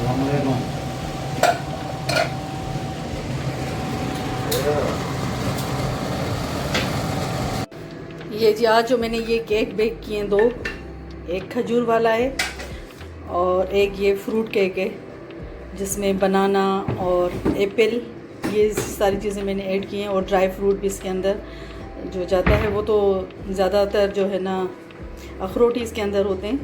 ये जी आज जो मैंने ये केक बेक किए हैं दो, एक खजूर वाला है और एक ये फ्रूट केक है जिसमें बनाना और एप्पल ये सारी चीज़ें मैंने ऐड की हैं और ड्राई फ्रूट भी इसके अंदर जो जाता है। वो तो ज़्यादातर जो है ना अखरोट ही इसके अंदर होते हैं,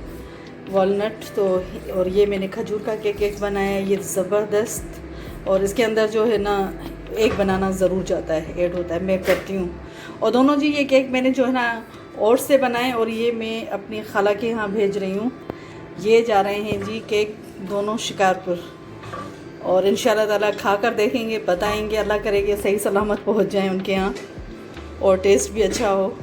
वॉलनट। तो और ये मैंने खजूर का केक बनाया है, ये ज़बरदस्त। और इसके अंदर जो है ना एक बनाना ज़रूर जाता है, ऐड होता है, मैं करती हूँ। और दोनों जी ये केक मैंने जो है ना ओट्स से बनाए और ये मैं अपनी खाला के यहाँ भेज रही हूँ। ये जा रहे हैं जी केक दोनों शिकारपुर और इंशाल्लाह ताला खा कर देखेंगे, बताएंगे। अल्लाह करेगा सही सलामत पहुँच जाएँ उनके यहाँ और टेस्ट भी अच्छा हो।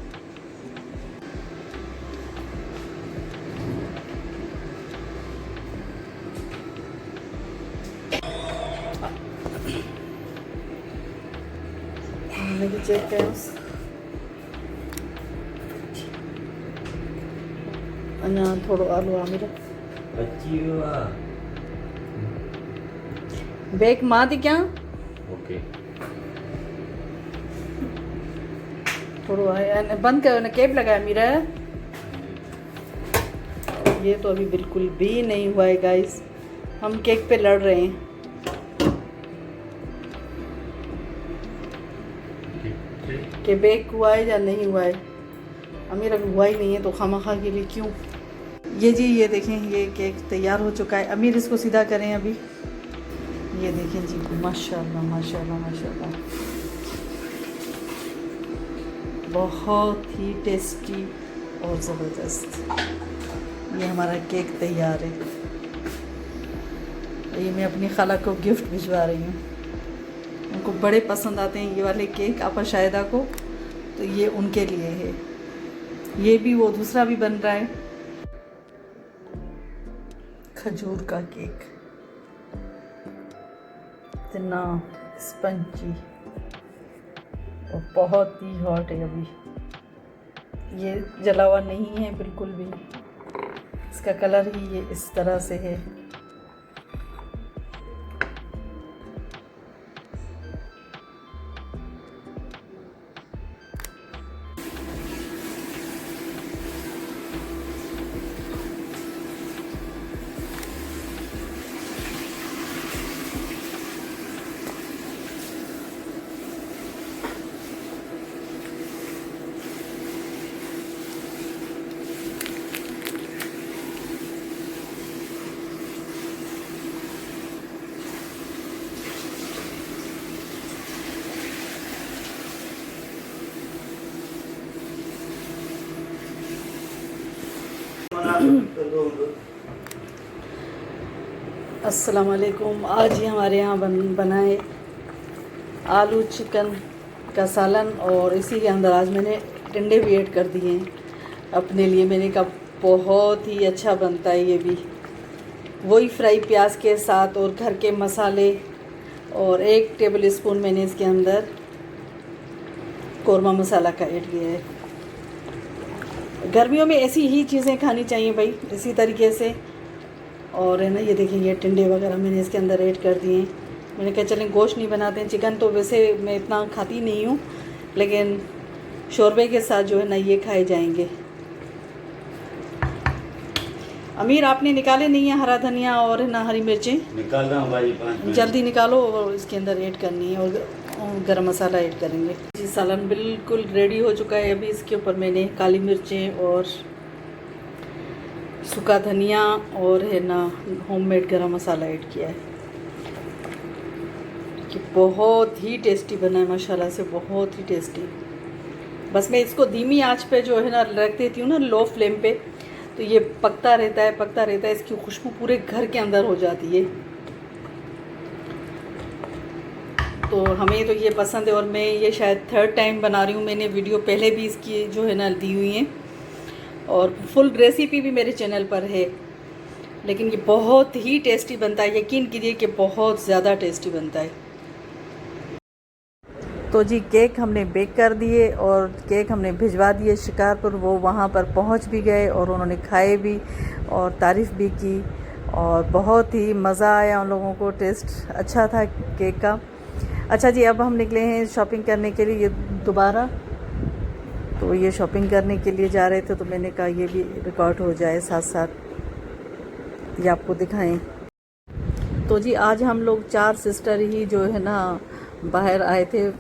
चेक करें अना थोड़ो आलू आमिर बेक मां थी क्या ओके थोड़ो बंद करो ना, केप लगाया मेरा। ये तो अभी बिल्कुल भी नहीं हुआ है गाइस, हम केक पे लड़ रहे हैं। कि बेक हुआ है या नहीं हुआ है। अमीर अभी हुआ ही नहीं है तो खामखा के लिए क्यों। ये जी ये देखें ये केक तैयार हो चुका है। अमीर इसको सीधा करें अभी। ये देखें जी माशाल्लाह माशाल्लाह माशाल्लाह, बहुत ही टेस्टी और ज़बरदस्त। ये हमारा केक तैयार है। ये मैं अपनी खाला को गिफ्ट भिजवा रही हूँ, उनको बड़े पसंद आते हैं ये वाले केक आपा शायदा को, तो ये उनके लिए है। ये भी वो दूसरा भी बन रहा है खजूर का केक, इतना स्पंजी और बहुत ही हॉट है। अभी ये जला हुआ नहीं है बिल्कुल भी, इसका कलर ही ये इस तरह से है। अस्सलाम वालेकुम। आज ही हमारे यहाँ बनाए आलू चिकन का सालन और इसी के अंदर आज मैंने टिंडे भी ऐड कर दिए हैं अपने लिए। मैंने कहा बहुत ही अच्छा बनता है ये भी, वही फ्राई प्याज के साथ और घर के मसाले और 1 टेबल स्पून मैंने इसके अंदर कौरमा मसाला का ऐड किया है। गर्मियों में ऐसी ही चीज़ें खानी चाहिए भाई, इसी तरीके से। और है ना ये देखिए ये टिंडे वगैरह मैंने इसके अंदर ऐड कर दिए हैं। मैंने कहा चलें गोश्त नहीं बनाते हैं, चिकन तो वैसे मैं इतना खाती नहीं हूँ, लेकिन शोरबे के साथ जो है ना ये खाए जाएंगे। अमीर आपने निकाले नहीं है हरा धनिया और है ना हरी मिर्चें? निकाल रहा हूँ भाई, 5 मिनट जल्दी निकालो और इसके अंदर ऐड करनी है और गरम मसाला ऐड करेंगे जी। सालन बिल्कुल रेडी हो चुका है। अभी इसके ऊपर मैंने काली मिर्चें और सूखा धनिया और है ना होममेड गरम मसाला ऐड किया है कि बहुत ही टेस्टी बना है माशाल्लाह से, बहुत ही टेस्टी। बस मैं इसको धीमी आंच पे जो है ना रख देती हूँ ना, लो फ्लेम पे, तो ये पकता रहता है। इसकी खुशबू पूरे घर के अंदर हो जाती है। तो हमें तो ये पसंद है और मैं ये शायद 3rd टाइम बना रही हूँ। मैंने वीडियो पहले भी इसकी जो है ना दी हुई हैं और फुल रेसिपी भी मेरे चैनल पर है, लेकिन ये बहुत ही टेस्टी बनता है। यकीन कीजिए कि बहुत ज़्यादा टेस्टी बनता है। तो जी केक हमने बेक कर दिए और केक हमने भिजवा दिए शिकारपुर। वो वहाँ पर पहुँच भी गए और उन्होंने खाए भी और तारीफ़ भी की और बहुत ही मज़ा आया उन लोगों को, टेस्ट अच्छा था केक का। अच्छा जी, अब हम निकले हैं शॉपिंग करने के लिए दोबारा। तो ये शॉपिंग करने के लिए जा रहे थे, तो मैंने कहा ये भी रिकॉर्ड हो जाए साथ साथ, ये आपको दिखाएं। तो जी आज हम लोग 4 सिस्टर ही जो है ना बाहर आए थे।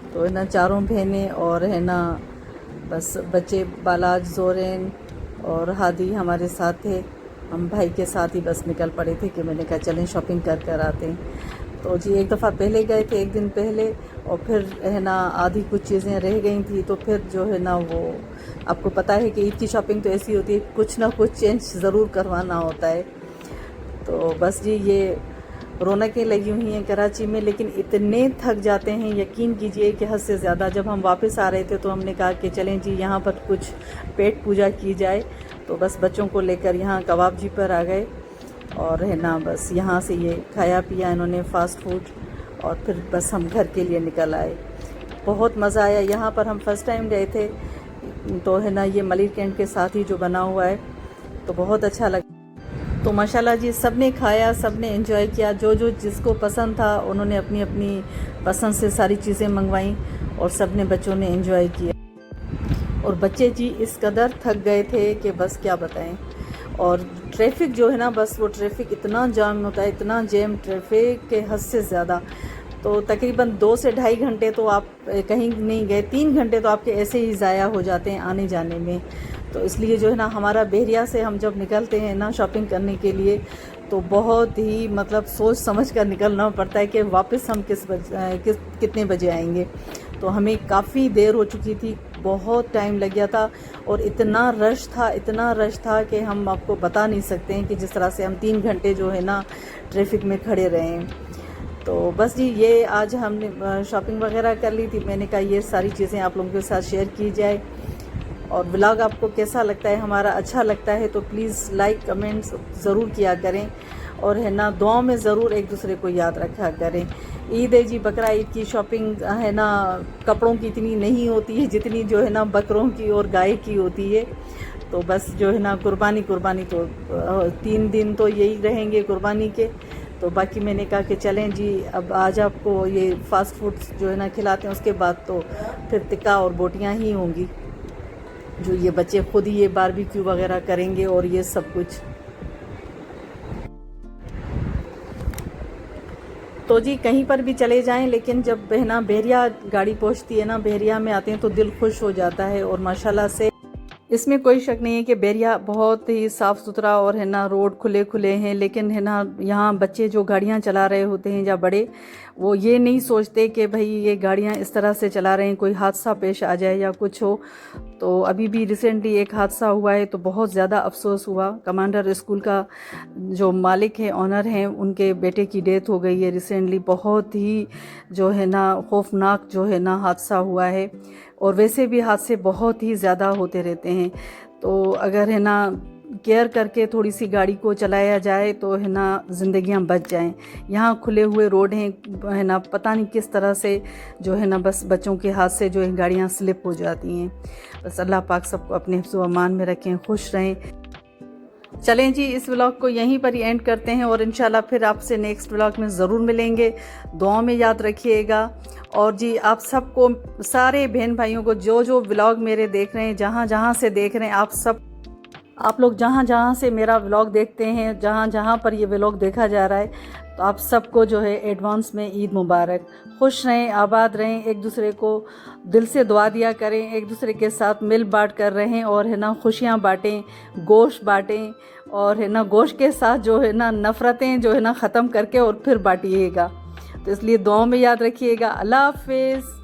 तो है ना चारों बहनें और है ना बस बच्चे बालाज, जोरेन और हादी हमारे साथ थे। हम भाई के साथ ही बस निकल पड़े थे कि मैंने कहा चलें शॉपिंग कर कर आते हैं। तो जी एक दफ़ा पहले गए थे, एक दिन पहले, और फिर है ना आधी कुछ चीज़ें रह गई थी। तो फिर जो है ना वो आपको पता है कि ईद की शॉपिंग तो ऐसी होती है, कुछ ना कुछ चेंज ज़रूर करवाना होता है। तो बस जी ये रौनकें लगी हुई हैं कराची में, लेकिन इतने थक जाते हैं यकीन कीजिए कि हद से ज़्यादा। जब हम वापस आ रहे थे तो हमने कहा कि चलें जी यहाँ पर कुछ पेट पूजा की जाए। तो बस बच्चों को लेकर यहाँ कबाब जी पर आ गए और है ना बस यहाँ से ये खाया पिया इन्होंने फ़ास्ट फूड, और फिर बस हम घर के लिए निकल आए। बहुत मज़ा आया। यहाँ पर हम फर्स्ट टाइम गए थे, तो है ना ये मलिर कैंट के साथ ही जो बना हुआ है, तो बहुत अच्छा लगा। तो माशाल्लाह जी सब ने खाया, सब ने एंजॉय किया। जो जो जिसको पसंद था उन्होंने अपनी अपनी पसंद से सारी चीज़ें मंगवाईं और सब ने बच्चों ने एंजॉय किया। और बच्चे जी इस कदर थक गए थे कि बस क्या बताएं। और ट्रैफिक जो है ना, बस वो ट्रैफिक इतना जाम होता है, इतना जैम ट्रैफिक के हद से ज़्यादा। तो तकरीबन 2 से ढाई घंटे तो आप कहीं नहीं गए, 3 घंटे तो आपके ऐसे ही ज़ाया हो जाते हैं आने जाने में। तो इसलिए जो है ना हमारा बहरिया से हम जब निकलते हैं ना शॉपिंग करने के लिए, तो बहुत ही मतलब सोच समझ कर निकलना पड़ता है कि वापस हम कितने बजे आएंगे। तो हमें काफ़ी देर हो चुकी थी, बहुत टाइम लग गया था, और इतना रश था कि हम आपको बता नहीं सकते हैं कि जिस तरह से हम 3 घंटे जो है ना ट्रैफिक में खड़े रहे हैं। तो बस जी ये आज हमने शॉपिंग वगैरह कर ली थी। मैंने कहा ये सारी चीज़ें आप लोगों के साथ शेयर की जाए। और व्लॉग आपको कैसा लगता है, हमारा अच्छा लगता है तो प्लीज़ लाइक कमेंट्स ज़रूर किया करें, और है ना दुआओं में ज़रूर एक दूसरे को याद रखा करें। ईद है जी, बकरा ईद की शॉपिंग है ना कपड़ों की इतनी नहीं होती है जितनी जो है ना बकरों की और गाय की होती है। तो बस जो है ना कुर्बानी तो 3 दिन तो यही रहेंगे कुर्बानी के। तो बाकी मैंने कहा कि चलें जी अब आज आपको ये फ़ास्ट फूड जो है ना खिलाते हैं, उसके बाद तो फिर टिक्का और बोटियाँ ही होंगी, जो ये बच्चे खुद ही ये बारबेक्यू वगैरह करेंगे और ये सब कुछ। तो जी कहीं पर भी चले जाएं, लेकिन जब बहना बहरिया गाड़ी पहुंचती है ना, बहरिया में आते हैं तो दिल खुश हो जाता है। और माशाल्लाह से इसमें कोई शक नहीं है कि बहरिया बहुत ही साफ़ सुथरा और है ना रोड खुले खुले हैं। लेकिन है ना यहाँ बच्चे जो गाड़ियाँ चला रहे होते हैं या बड़े, वो ये नहीं सोचते कि भाई ये गाड़ियाँ इस तरह से चला रहे हैं कोई हादसा पेश आ जाए या कुछ हो। तो अभी भी रिसेंटली एक हादसा हुआ है, तो बहुत ज़्यादा अफसोस हुआ। कमांडर स्कूल का जो मालिक है, ऑनर हैं, उनके बेटे की डेथ हो गई है रिसेंटली। बहुत ही जो है ना खौफनाक जो है ना हादसा हुआ है, और वैसे भी हादसे बहुत ही ज़्यादा होते रहते हैं। तो अगर है ना केयर करके थोड़ी सी गाड़ी को चलाया जाए तो है ना ज़िंदगियां बच जाएं। यहाँ खुले हुए रोड हैं, है ना पता नहीं किस तरह से जो है ना बस बच्चों के हाथ से जो है गाड़ियाँ स्लिप हो जाती हैं। बस अल्लाह पाक सबको अपने हिफ्ज़-ओ अमान में रखें, खुश रहें। चलें जी इस व्लॉग को यहीं पर ही एंड करते हैं, और इंशाल्लाह फिर आपसे नेक्स्ट व्लॉग में ज़रूर मिलेंगे। दुआओं में याद रखिएगा। और जी आप सबको, सारे बहन भाइयों को जो जो व्लॉग मेरे देख रहे हैं, जहाँ जहाँ से देख रहे हैं, आप लोग जहाँ जहाँ से मेरा व्लॉग देखते हैं, जहाँ जहाँ पर ये व्लॉग देखा जा रहा है, तो आप सबको जो है एडवांस में ईद मुबारक। खुश रहें, आबाद रहें, एक दूसरे को दिल से दुआ दिया करें, एक दूसरे के साथ मिल बांट कर रहें, और है ना खुशियाँ बांटें, गोश्त बांटें, और है ना गोश्त के साथ जो है ना नफ़रतें जो है ना ख़त्म करके और फिर बांटिएगा। तो इसलिए दुआओं में याद रखिएगा। अल्लाह हाफ़िज़।